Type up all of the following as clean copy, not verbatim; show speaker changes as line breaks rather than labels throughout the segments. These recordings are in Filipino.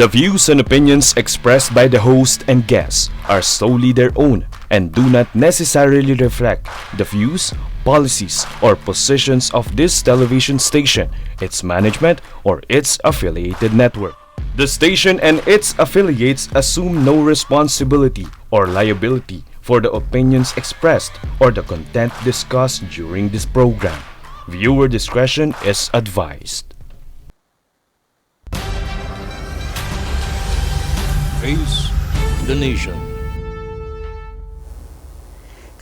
The views and opinions expressed by the host and guests are solely their own and do not necessarily reflect the views, policies, or positions of this television station, its management, or its affiliated network. The station and its affiliates assume no responsibility or liability for the opinions expressed or the content discussed during this program. Viewer discretion is advised.
Face the Nation.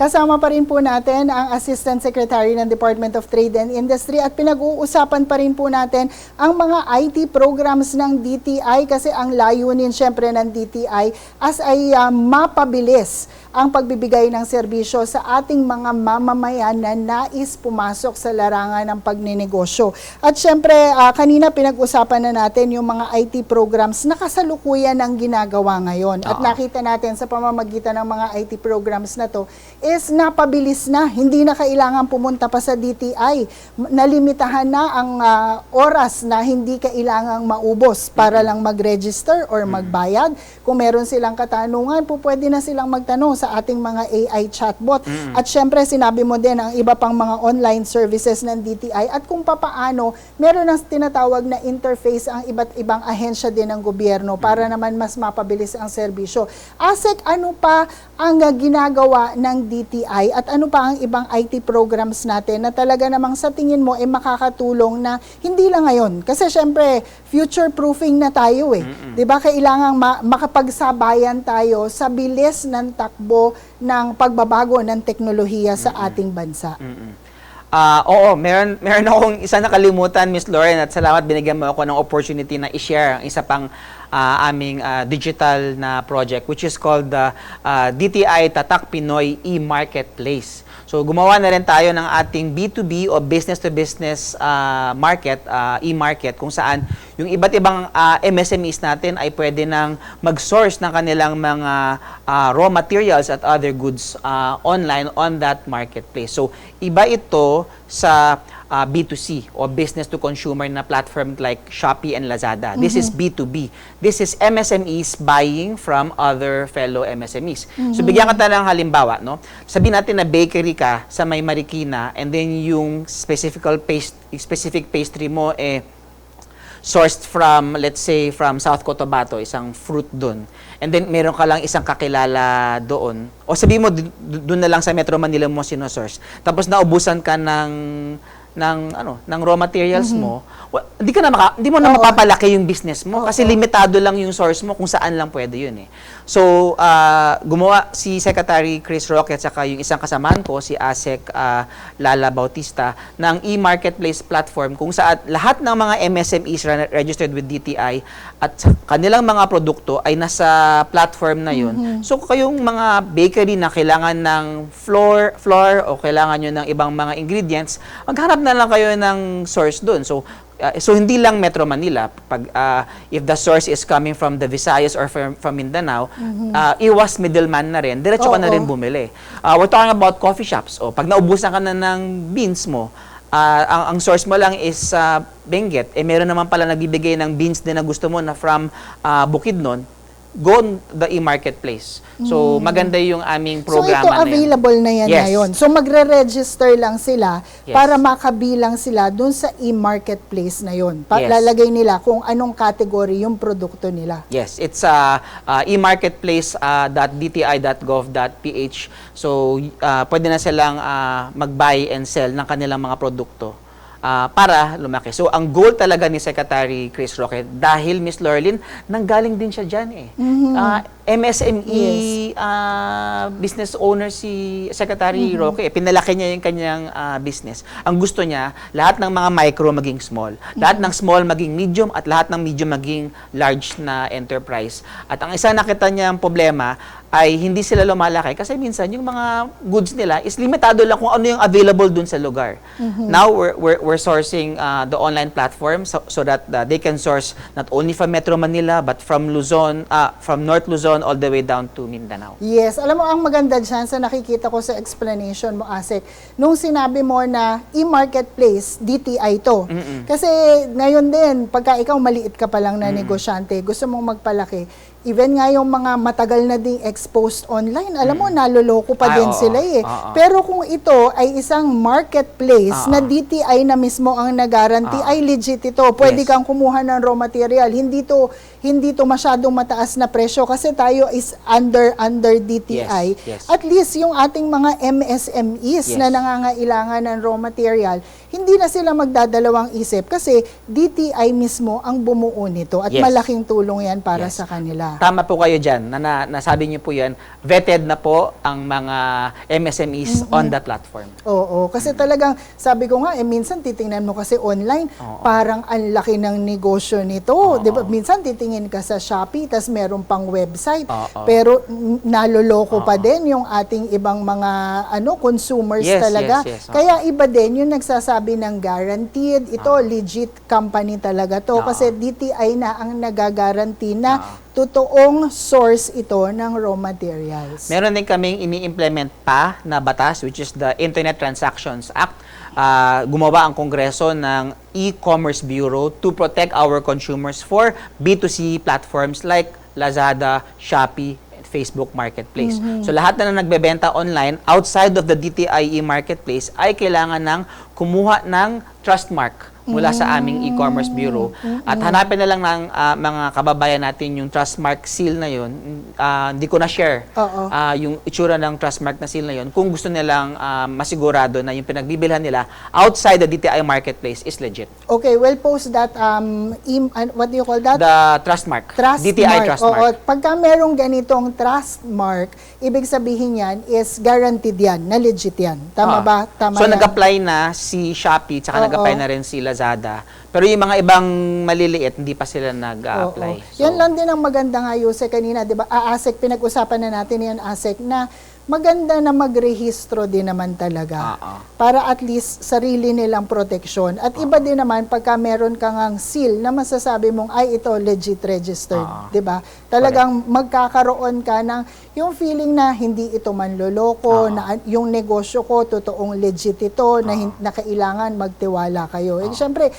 Kasama pa rin po natin ang Assistant Secretary ng Department of Trade and Industry at pinag-uusapan pa rin po natin ang mga IT programs ng DTI kasi ang layunin syempre ng DTI ay mapabilis ang pagbibigay ng serbisyo sa ating mga mamamayan na nais pumasok sa larangan ng pagninegosyo. At syempre, kanina pinag-usapan na natin yung mga IT programs na kasalukuyan ng ginagawa ngayon. At nakita natin sa pamamagitan ng mga IT programs na to is napabilis na, hindi na kailangan pumunta pa sa DTI. Nalimitahan na ang oras na hindi kailangang maubos para lang mag-register or magbayad. Kung meron silang katanungan, pwede na silang magtanong sa ating mga AI chatbot. At syempre, sinabi mo din ang iba pang mga online services ng DTI at kung papaano, meron ng tinatawag na interface ang iba't ibang ahensya din ng gobyerno para naman mas mapabilis ang serbisyo. ASEC, ano pa ang ginagawa ng DTI at ano pa ang ibang IT programs natin na talaga namang sa tingin mo ay makakatulong na hindi lang ngayon. Kasi syempre, future-proofing na tayo eh. 'Di ba? Kailangang makapagsabayan tayo sa bilis ng takbo ng pagbabago ng teknolohiya sa ating bansa.
Oo, meron akong isa nakalimutan, Miss Lauren, at salamat binigyan mo ako ng opportunity na i-share ang isa pang aming digital na project which is called the DTI Tatak Pinoy e-Marketplace. So gumawa na rin tayo ng ating B2B o business to business market, e-market, kung saan yung iba't ibang MSMEs natin ay pwede nang mag-source ng kanilang mga raw materials at other goods online on that marketplace. So iba ito sa B2C o business to consumer na platform like Shopee and Lazada. This is B2B. This is MSMEs buying from other fellow MSMEs. So bigyan ka ng halimbawa, no? Sabihin natin na bakery ka sa May Marikina and then yung specific pastry mo sourced from, let's say, from South Cotabato, isang fruit doon. And then meron ka lang isang kakilala doon. O sabihin mo doon na lang sa Metro Manila mo sino-source. Tapos naubusan ka ng raw materials mo, hindi mo na mapapalaki yung business mo kasi limitado lang yung source mo kung saan lang pwede yun eh. So, gumawa si Secretary Chris Roque at saka yung isang kasamahan ko, si ASEC Lala Bautista, ng e-marketplace platform kung saan lahat ng mga MSMEs registered with DTI at kanilang mga produkto ay nasa platform na yun. So, kayong mga bakery na kailangan ng flour o kailangan nyo ng ibang mga ingredients, maghanap na lang kayo ng source doon. So hindi lang Metro Manila. Pag if the source is coming from the Visayas or from Mindanao, iwas middleman na rin. Diretso ka na rin bumili. We're talking about coffee shops. O pag naubusan ka na ng beans mo, ang source mo lang is Benguet. Meron naman pala nagbibigay ng beans din na gusto mo na from Bukidnon. Go on the e-marketplace. So, maganda yung aming programa.
So, ito available na yan ngayon. So, magre-register lang sila para makabilang sila dun sa e-marketplace na yun. Lalagay nila kung anong category yung produkto nila.
Yes, it's emarketplace.dti.gov.ph. So, pwede na silang mag-buy and sell ng kanilang mga produkto para lumaki. So, ang goal talaga ni Secretary Chris Roque, dahil Miss Lorlyn, nanggaling din siya dyan eh. MSME business owner si Secretary Roque. Pinalaki niya yung kanyang business. Ang gusto niya, lahat ng mga micro maging small. Lahat ng small maging medium at lahat ng medium maging large na enterprise. At ang isa nakita niya ang problema ay hindi sila lumalaki kasi minsan yung mga goods nila is limitado lang kung ano yung available dun sa lugar. Now we're sourcing the online platform so that they can source not only from Metro Manila but from Luzon, from North Luzon, Luzon all the way down to Mindanao.
Yes, alam mo, ang maganda dyan sa nakikita ko sa explanation mo, Asek, nung sinabi mo na e-marketplace, DTI to. Kasi ngayon din, pagka ikaw maliit ka pa lang na negosyante, gusto mong magpalaki, even nga yung mga matagal na ding exposed online, alam mo, naloloko pa din
Oo,
sila eh.
oo.
Pero kung ito ay isang marketplace na DTI na mismo ang nag-guarantee, ay legit ito. Pwede
Yes.
kang kumuha ng raw material. Hindi to masyadong mataas na presyo kasi tayo is under DTI.
Yes, yes.
At least yung ating mga MSMEs
Yes.
na nangangailangan ng raw material, hindi na sila magdadalawang isip kasi DTI mismo ang bumuo nito at
Yes.
malaking tulong yan para
Yes.
sa kanila.
Tama po kayo dyan, nasabi niyo po yan, vetted na po ang mga MSMEs on that platform.
Oo, kasi talagang sabi ko nga, minsan titingnan mo kasi online, parang ang laki ng negosyo nito. Di ba? Minsan titingin ka sa Shopee, tas meron pang website, pero naloloko pa din yung ating ibang mga consumers
Yes,
talaga.
yes, yes.
Kaya iba din yung nagsasabi ng guaranteed, ito legit company talaga to kasi DTI na ang nagagaranti na totoong source ito ng raw materials.
Meron din kaming ini-implement pa na batas, which is the Internet Transactions Act. Gumawa ang Kongreso ng E-Commerce Bureau to protect our consumers for B2C platforms like Lazada, Shopee, and Facebook Marketplace. So lahat na nagbebenta online outside of the DTI e-marketplace ay kailangan ng kumuha ng trust mark mula sa aming e-commerce bureau at hanapin na lang ng mga kababayan natin yung trust mark seal na yun. Hindi ko na share yung itsura ng trust mark na seal na yun kung gusto nilang masigurado na yung pinagbibilhan nila outside the DTI marketplace is legit.
Okay, we'll post that, what do you call that?
The trust mark.
Trust
DTI
mark.
trust
Oo,
mark.
pagka merong ganitong trust mark, ibig sabihin yan is guaranteed yan, na legit yan. Tama ba? Tama
So
yan.
nag-apply na si Shopee, tsaka nag-apply na rin si Lazada. Pero yung mga ibang maliliit, hindi pa sila nag-apply.
Oo. Yan lang din ang maganda nga, Yuse, kanina, di ba? ASEC, pinag-usapan na natin yan, ASEC, na maganda na magrehistro din naman talaga para at least sarili nilang proteksyon. At iba din naman pagka meron kang ang seal na masasabi mong ay ito legit registered, 'di ba? Talagang magkakaroon ka ng yung feeling na hindi ito manloloko, na yung negosyo ko totoong legit ito, na kailangan magtiwala kayo. Eh syempre,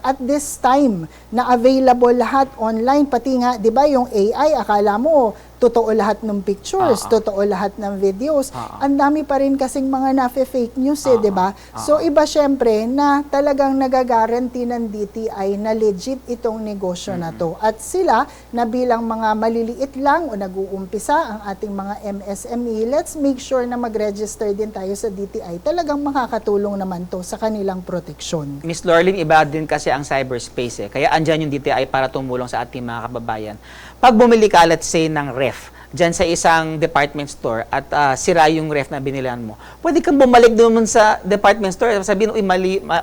at this time na available lahat online, pati nga 'di ba yung AI, akala mo totoo lahat ng pictures, totoo lahat ng videos. Ang dami pa rin kasing mga fake news eh, 'di ba? So iba syempre na talagang nagagaranti ng DTI na legit itong negosyo na to. At sila na bilang mga maliliit lang o nag-uumpisa ang ating mga MSME, let's make sure na mag-register din tayo sa DTI. Talagang makakatulong naman to sa kanilang proteksyon.
Miss Lorlyn, iba din kasi ang cyberspace eh. Kaya andyan yung DTI para tumulong sa ating mga kababayan. Pag bumili ka, let's say, ng ref, dyan sa isang department store at sira yung ref na binilan mo, pwede kang bumalik doon sa department store, sabihin, uy,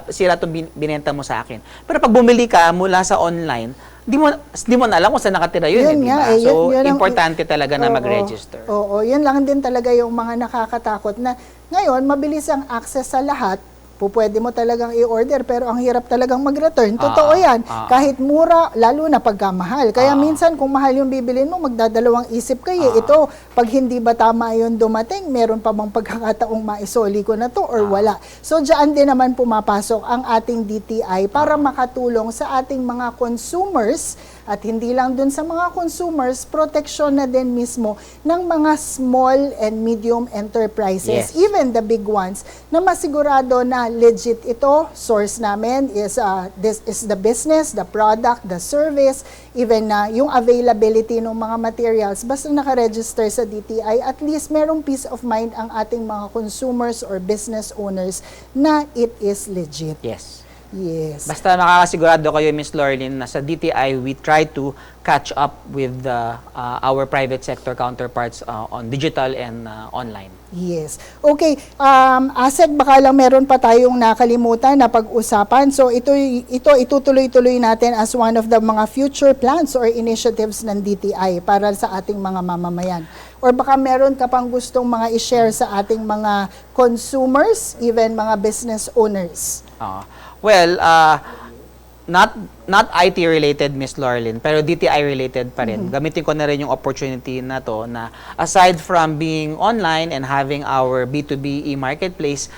sira itong binenta mo sa akin. Pero pag bumili ka mula sa online, di mo na alam kung saan nakatira yun.
Yun
eh,
nga,
diba? So,
yun ang-
importante talaga na mag-register.
Oo, yun lang din talaga yung mga nakakatakot na ngayon, mabilis ang access sa lahat. Pwede mo talagang i-order pero ang hirap talagang mag-return. Totoo yan. Kahit mura, lalo na pagkamahal. Kaya minsan kung mahal yung bibilin mo, magdadalawang isip kayo. Ito, pag hindi ba tama yun dumating, meron pa bang pagkakataong maisoli ko na to or wala. So, dyan din naman pumapasok ang ating DTI para makatulong sa ating mga consumers at hindi lang dun sa mga consumers, proteksyon na din mismo ng mga small and medium enterprises,
Yes.
even the big ones, na masigurado na legit ito, source namin is this is the business, the product, the service, even na yung availability ng mga materials, basta nakaregister sa DTI, at least merong peace of mind ang ating mga consumers or business owners na it is legit.
Yes.
Yes.
Basta makakasigurado kayo, Miss Lorlyn, na sa DTI, we try to catch up with our private sector counterparts on digital and online.
Yes. Okay, Asek, baka lang meron pa tayong nakalimutan na pag-usapan. So ito itutuloy-tuloy natin as one of the mga future plans or initiatives ng DTI para sa ating mga mamamayan. Or baka meron ka pang gustong mga i-share sa ating mga consumers, even mga business owners.
not IT related, Miss Laurelyn, pero DTI related pa rin. Gamitin ko na rin yung opportunity na to na aside from being online and having our B2B e-marketplace,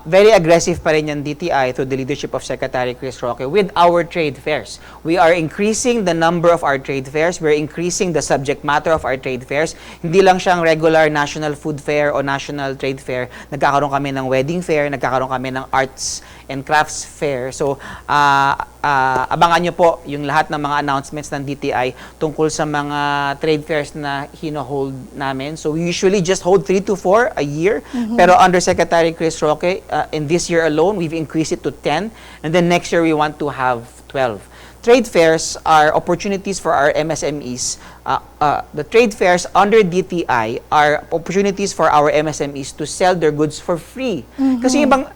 very aggressive pa rin yung DTI through the leadership of Secretary Chris Roque with our trade fairs. We are increasing the number of our trade fairs. We're increasing the subject matter of our trade fairs. Hindi lang siyang regular national food fair o national trade fair. Nagkakaroon kami ng wedding fair, nagkakaroon kami ng arts and crafts fair. So, abangan nyo po yung lahat ng mga announcements ng DTI tungkol sa mga trade fairs na hino-hold namin. So, we usually just hold 3 to 4 a year. Pero under Secretary Chris Roque, in this year alone, we've increased it to 10. And then next year, we want to have 12. Trade fairs are opportunities for our MSMEs. The trade fairs under DTI are opportunities for our MSMEs to sell their goods for free. Kasi ibang,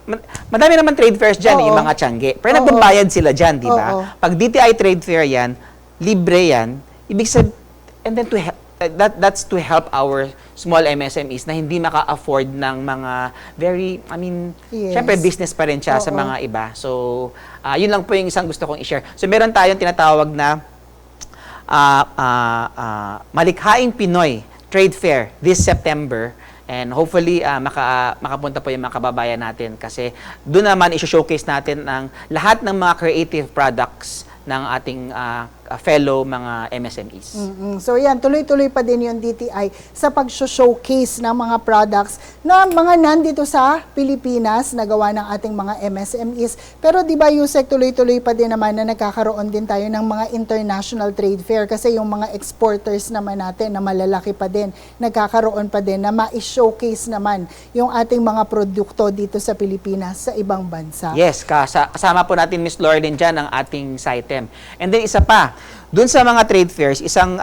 madami naman trade fairs dyan, yung mga tiyangge. Pero nagbabayad sila dyan, di ba? Pag DTI trade fair yan, libre yan, ibig sabihin, and then to help, that's to help our small MSMEs na hindi maka-afford ng mga very, syempre business pa rin siya sa mga iba. So, yun lang po yung isang gusto kong i-share. So, meron tayong tinatawag na Malikhaing Pinoy Trade Fair this September. And hopefully, makapunta po yung mga kababayan natin kasi doon naman i-showcase natin ang lahat ng mga creative products ng ating fellow mga MSMEs.
So yan, tuloy-tuloy pa din yung DTI sa pag-showcase ng mga products na mga nandito sa Pilipinas na gawa ng ating mga MSMEs. Pero di ba, Yusek, tuloy-tuloy pa din naman na nagkakaroon din tayo ng mga international trade fair kasi yung mga exporters naman natin na malalaki pa din, nagkakaroon pa din na ma-showcase naman yung ating mga produkto dito sa Pilipinas sa ibang bansa.
Yes, kasama po natin, Miss Laurelyn, dyan ang ating SITEM. And then isa pa, dun sa mga trade fairs, isang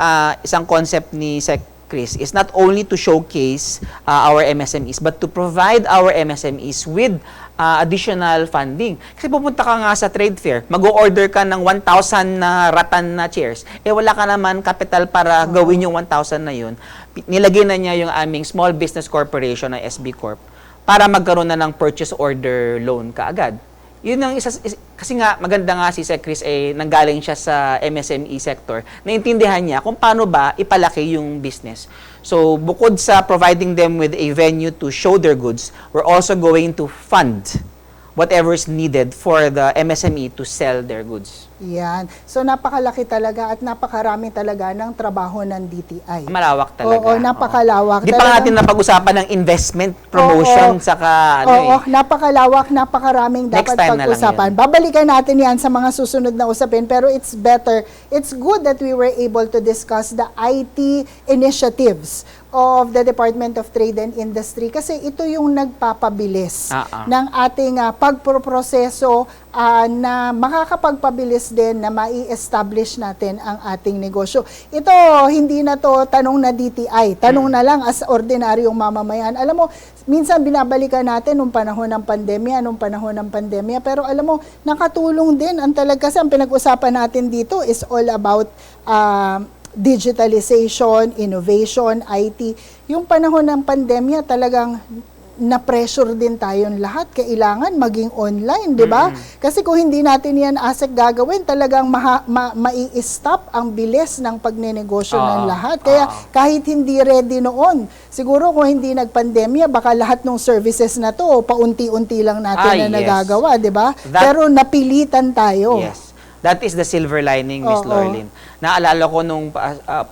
concept ni Sec Chris is not only to showcase our MSMEs, but to provide our MSMEs with additional funding. Kasi pupunta ka nga sa trade fair, mag-order ka ng 1,000 na rattan na chairs, wala ka naman capital para gawin yung 1,000 na yun. Nilagay na niya yung aming Small Business Corporation na SB Corp para magkaroon na ng purchase order loan kaagad. Yun ang isa, kasi nga maganda nga si Sec Chris nanggaling siya sa MSME sector, naintindihan niya kung paano ba ipalaki yung business. So, bukod sa providing them with a venue to show their goods, we're also going to fund whatever is needed for the MSME to sell their goods.
Yan. So, napakalaki talaga at napakarami talaga ng trabaho ng DTI.
Malawak talaga.
Oo, napakalawak.
Di pa natin napag-usapan ng investment, promotion, saka
napakalawak, napakaraming dapat pag-usapan. Babalikan natin yan sa mga susunod na usapin, pero it's good that we were able to discuss the IT initiatives of the Department of Trade and Industry kasi ito yung nagpapabilis ng ating pagproproseso na makakapagpabilis din na mai-establish natin ang ating negosyo. Ito, hindi na to tanong na DTI. Tanong na lang as ordinaryong mamamayan. Alam mo, minsan binabalikan natin nung panahon ng pandemya, pero alam mo, nakatulong din ang talaga kasi ang pinag-usapan natin dito is all about digitalization, innovation, IT. Yung panahon ng pandemya talagang na-pressure din tayong lahat. Kailangan maging online, di ba? Kasi kung hindi natin yan ASEC gagawin, talagang mai-stop ang bilis ng pagnenegosyo ng lahat. Kaya kahit hindi ready noon, siguro kung hindi nagpandemya, baka lahat ng services na to, paunti-unti lang natin na nagagawa, di ba? Pero napilitan tayo.
Yes. That is the silver lining, Miss Laurelyn. Naalala ko nung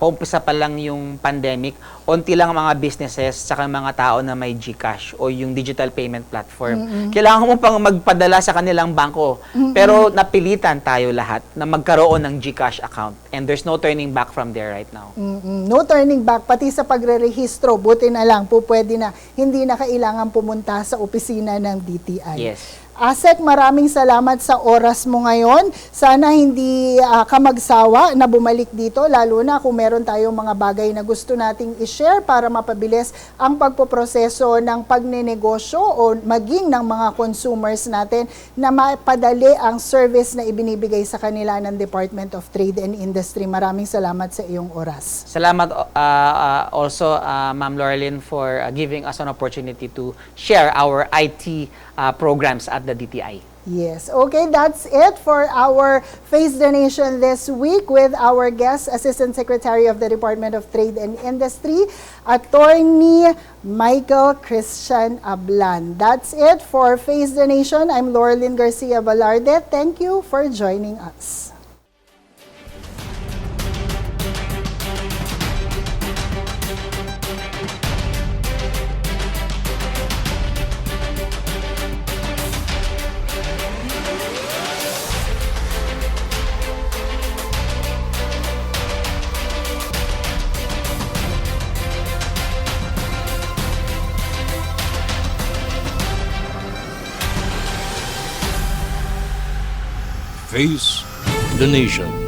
paumpisa pa lang yung pandemic, onti lang mga businesses saka mga tao na may GCash o yung digital payment platform. Kailangan mo pang magpadala sa kanilang bangko. Pero napilitan tayo lahat na magkaroon ng GCash account. And there's no turning back from there right now.
No turning back. Pati sa pagre-rehistro, buti na lang po pwede na. Hindi na kailangan pumunta sa opisina ng DTI.
Yes.
ASEC, maraming salamat sa oras mo ngayon. Sana hindi ka magsawa na bumalik dito, lalo na kung meron tayong mga bagay na gusto nating i-share para mapabilis ang pagpoproseso ng pagnenegosyo o maging ng mga consumers natin na mapadali ang service na ibinibigay sa kanila ng Department of Trade and Industry. Maraming salamat sa iyong oras.
Salamat also, Ma'am Laurelyn, for giving us an opportunity to share our IT programs at the DTI.
Yes. Okay, that's it for our Face the Nation this week with our guest, Assistant Secretary of the Department of Trade and Industry, Attorney Michael Christian Ablan. That's it for Face the Nation. I'm Laurelyn Garcia Balarde. Thank you for joining us.
Face the nation.